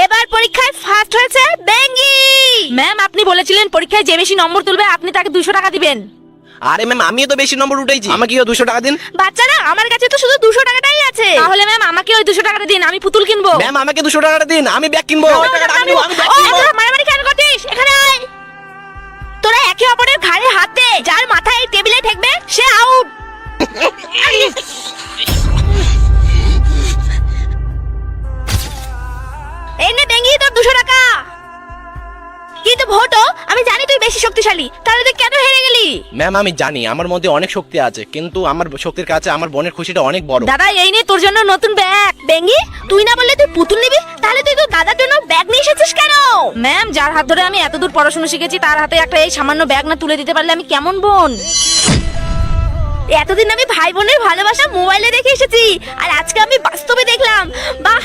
এবার পরীক্ষায় ফার্স্ট হয়েছে বেঙ্গি। ম্যাম আপনি বলেছিলেন পরীক্ষায় যে বেশি নম্বর তুলবে আপনি তাকে 200 টাকা দিবেন। আরে ম্যাম আমিও তো বেশি নম্বর উঠাইছি, আমাকেও 200 টাকা দিন। বাচ্চারা আমার কাছে তো শুধু 200 টাকাটাই আছে। তাহলে ম্যাম আমাকে ওই 200 টাকাটা দিন, আমি পুতুল কিনবো। ম্যাম আমাকে 200 টাকাটা দিন, আমি ব্যাগ কিনবো। মারামারি কেন করছিস? এখানে আয়। তোরা একে অপরের ঘাড়ে হাত দে, যার মাথায় এই টেবিলে ঠেকবে সে আউট। এই নে বেঙ্গি তোর 200 টাকা। কিন্তু ভোটো আমি জানি তুই বেশি শক্তিশালী, তাহলে তুই কেন হেরে গেলি? ম্যাম আমি জানি আমার মধ্যে অনেক শক্তি আছে, কিন্তু আমার শক্তির কাছে আমার বোনের খুশিটা অনেক বড়। দাদা এই নে তোর জন্য নতুন ব্যাগ। বেঙ্গি তুই না বললে তুই পুতুল নিবি, তাহলে তুই তোর দাদার জন্য ব্যাগ নিয়ে এসেছিস কেন? ম্যাম যার হাত ধরে আমি এতদূর পড়াশোনা শিখেছি তার হাতে একটা এই সামান্য ব্যাগ না তুলে দিতে পারলে আমি কেমন বোন? এতদিন আমি ভাই বোনের ভালোবাসা মোবাইলে দেখে এসেছি, আর আজকে আমি বাস্তবে দেখলাম। বাহ।